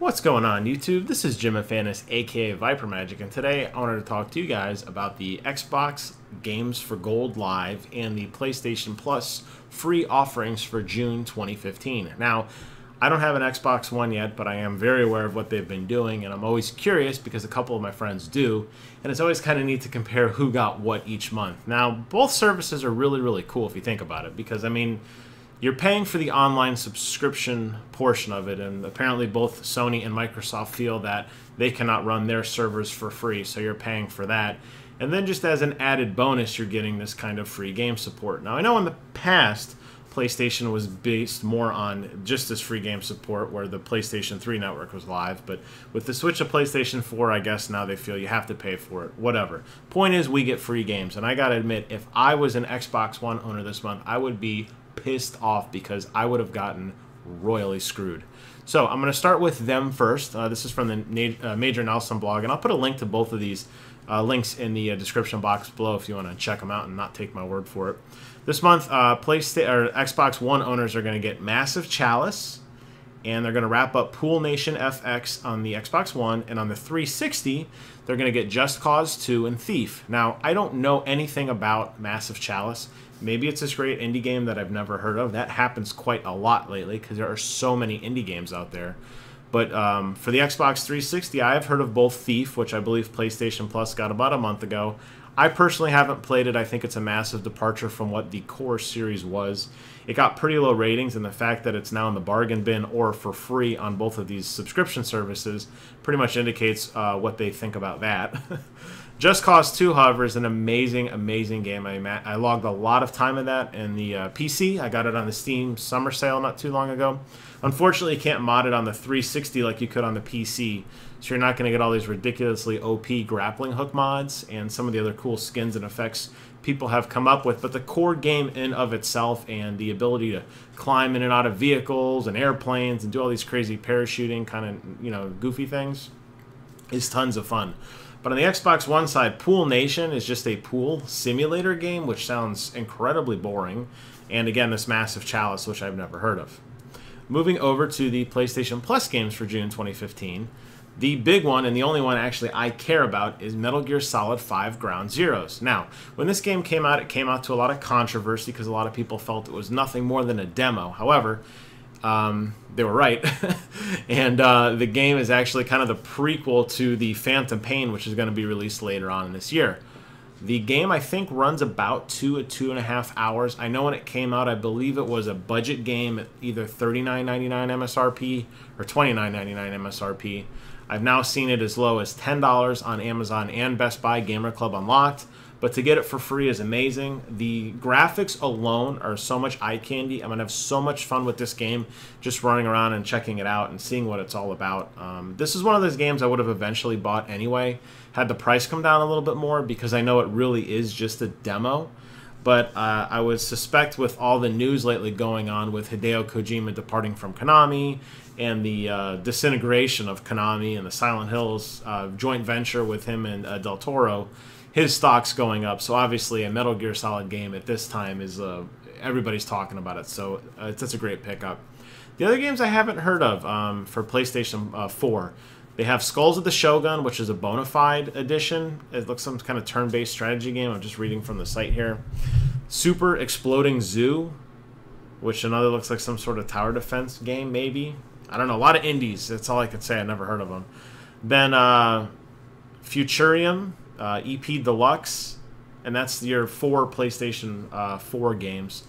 What's going on, YouTube? This is Jim Afanis, aka Viper Magic, and today I wanted to talk to you guys about the Xbox Games for Gold Live and the PlayStation Plus free offerings for June 2015. Now, I don't have an Xbox One yet, but I am very aware of what they've been doing, and I'm always curious because a couple of my friends do, and it's always kind of neat to compare who got what each month. Now, both services are really cool if you think about it, because, I mean, you're paying for the online subscription portion of it, and apparently both Sony and Microsoft feel that they cannot run their servers for free, so you're paying for that. And then just as an added bonus, you're getting this kind of free game support. Now, I know in the past, PlayStation was based more on just this free game support where the PlayStation 3 network was live, but with the switch to PlayStation 4, I guess now they feel you have to pay for it. Whatever. Point is, we get free games, and I gotta admit, if I was an Xbox One owner this month, I would be pissed off because I would have gotten royally screwed. So I'm going to start with them first. This is from the Major Nelson blog, and I'll put a link to both of these links in the description box below if you want to check them out and not take my word for it. This month, Xbox One owners are going to get Massive Chalice, and they're going to wrap up Pool Nation FX on the Xbox One, and on the 360, they're going to get Just Cause 2 and Thief. Now, I don't know anything about Massive Chalice. Maybe it's this great indie game that I've never heard of. That happens quite a lot lately because there are so many indie games out there. But for the Xbox 360, I have heard of both Thief, which I believe PlayStation Plus got about a month ago. I personally haven't played it. I think it's a massive departure from what the core series was. It got pretty low ratings, and the fact that it's now in the bargain bin or for free on both of these subscription services pretty much indicates what they think about that. Just Cause 2, however, is an amazing game. I logged a lot of time in that in the PC. I got it on the Steam summer sale not too long ago. Unfortunately, you can't mod it on the 360 like you could on the PC, so you're not going to get all these ridiculously OP grappling hook mods and some of the other cool skins and effects people have come up with. But the core game in of itself and the ability to climb in and out of vehicles and airplanes and do all these crazy parachuting kind of, goofy things is tons of fun. But on the Xbox One side, Pool Nation is just a pool simulator game, which sounds incredibly boring. And again, this Massive Chalice, which I've never heard of. Moving over to the PlayStation Plus games for June 2015, the big one, and the only one actually I care about, is Metal Gear Solid 5 Ground Zeroes. Now, when this game came out, it came out to a lot of controversy because a lot of people felt it was nothing more than a demo. However, they were right. And the game is actually kind of the prequel to the Phantom Pain, which is going to be released later on in this year. The game, I think, runs about 2 to 2.5 hours. I know when it came out, I believe it was a budget game at either $39.99 MSRP or $29.99 MSRP. I've now seen it as low as $10 on Amazon and Best Buy Gamer Club Unlocked. But to get it for free is amazing. The graphics alone are so much eye candy. I'm going to have so much fun with this game just running around and checking it out and seeing what it's all about. This is one of those games I would have eventually bought anyway, had the price come down a little bit more, because I know it really is just a demo. But I would suspect with all the news lately going on with Hideo Kojima departing from Konami and the disintegration of Konami and the Silent Hills joint venture with him and Del Toro, his stock's going up. So obviously a Metal Gear Solid game at this time is everybody's talking about it. So that's a great pickup. The other games I haven't heard of for PlayStation 4, they have Skulls of the Shogun, which is a bona fide edition. It looks some kind of turn-based strategy game. I'm just reading from the site here. Super Exploding Zoo, which another looks like some sort of tower defense game, maybe. I don't know. A lot of indies. That's all I could say. I never heard of them. Then Futurium, EP Deluxe, and that's your 4 PlayStation 4 games.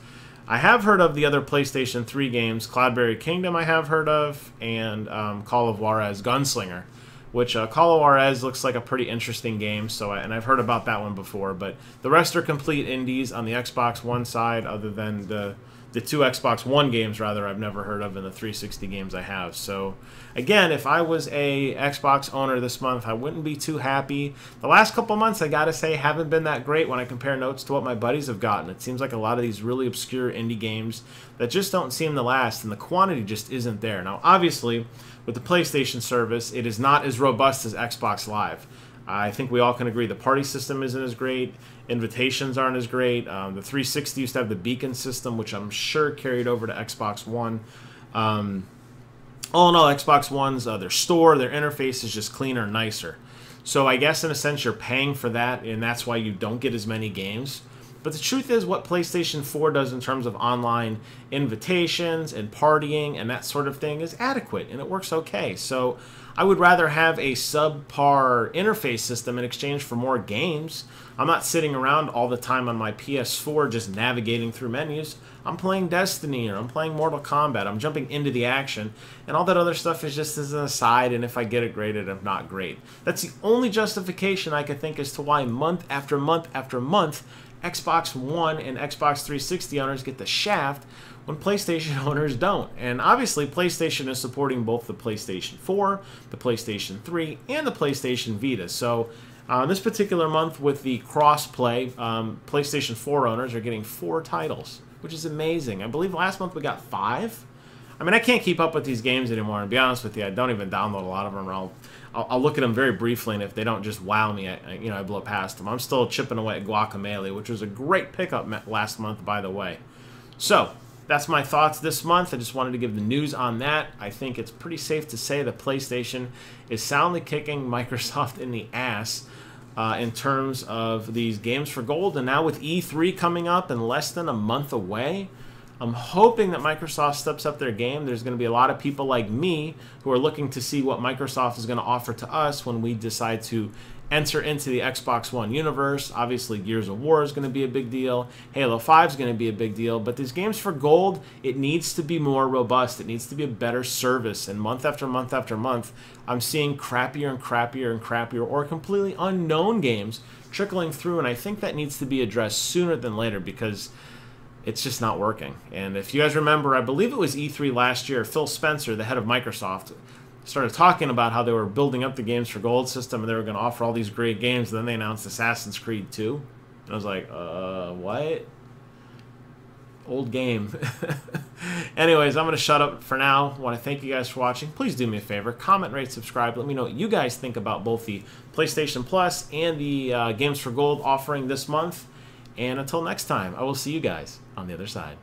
I have heard of the other PlayStation 3 games. Cloudberry Kingdom I have heard of, and Call of Juarez Gunslinger, which Call of Juarez looks like a pretty interesting game, and I've heard about that one before, but the rest are complete indies on the Xbox One side, other than the 2 Xbox One games, rather, I've never heard of, and the 360 games I have. So, again, if I was a Xbox owner this month, I wouldn't be too happy. The last couple months, I gotta say, haven't been that great when I compare notes to what my buddies have gotten. It seems like a lot of these really obscure indie games that just don't seem to last, and the quantity just isn't there. Now, obviously, with the PlayStation service, it is not as robust as Xbox Live. I think we all can agree the party system isn't as great. Invitations aren't as great. The 360 used to have the beacon system, which I'm sure carried over to Xbox One. all in all, Xbox One's their store, their interface is just cleaner and nicer. So I guess in a sense you're paying for that, and that's why you don't get as many games. But the truth is what PlayStation 4 does in terms of online invitations and partying and that sort of thing is adequate, and it works okay. So I would rather have a subpar interface system in exchange for more games. I'm not sitting around all the time on my PS4 just navigating through menus. I'm playing Destiny, or I'm playing Mortal Kombat. I'm jumping into the action, and all that other stuff is just as an aside, and if I get it graded, if not, great. That's the only justification I could think as to why month after month after month Xbox One and Xbox 360 owners get the shaft when PlayStation owners don't. And obviously PlayStation is supporting both the PlayStation 4, the PlayStation 3, and the PlayStation Vita. So this particular month with the cross-play, PlayStation 4 owners are getting 4 titles, which is amazing. I believe last month we got 5. I mean, I can't keep up with these games anymore, and to be honest with you, I don't even download a lot of them, or I'll look at them very briefly, and if they don't just wow me, I blow past them. I'm still chipping away at Guacamelee, which was a great pickup last month, by the way. So, that's my thoughts this month. I just wanted to give the news on that. I think it's pretty safe to say that PlayStation is soundly kicking Microsoft in the ass in terms of these games for gold, and now with E3 coming up and less than a month away, I'm hoping that Microsoft steps up their game. There's going to be a lot of people like me who are looking to see what Microsoft is going to offer to us when we decide to enter into the Xbox One universe. Obviously, Gears of War is going to be a big deal. Halo 5 is going to be a big deal. But these games for gold, it needs to be more robust. It needs to be a better service. And month after month after month, I'm seeing crappier and crappier and crappier or completely unknown games trickling through. And I think that needs to be addressed sooner than later because it's just not working. And if you guys remember, I believe it was E3 last year, Phil Spencer, the head of Microsoft, started talking about how they were building up the games for gold system and they were going to offer all these great games, and then they announced Assassin's Creed 2. And I was like, what? Old game. Anyways, I'm going to shut up for now. I want to thank you guys for watching. Please do me a favor. Comment, rate, subscribe. Let me know what you guys think about both the PlayStation Plus and the Games for Gold offering this month. And until next time, I will see you guys on the other side.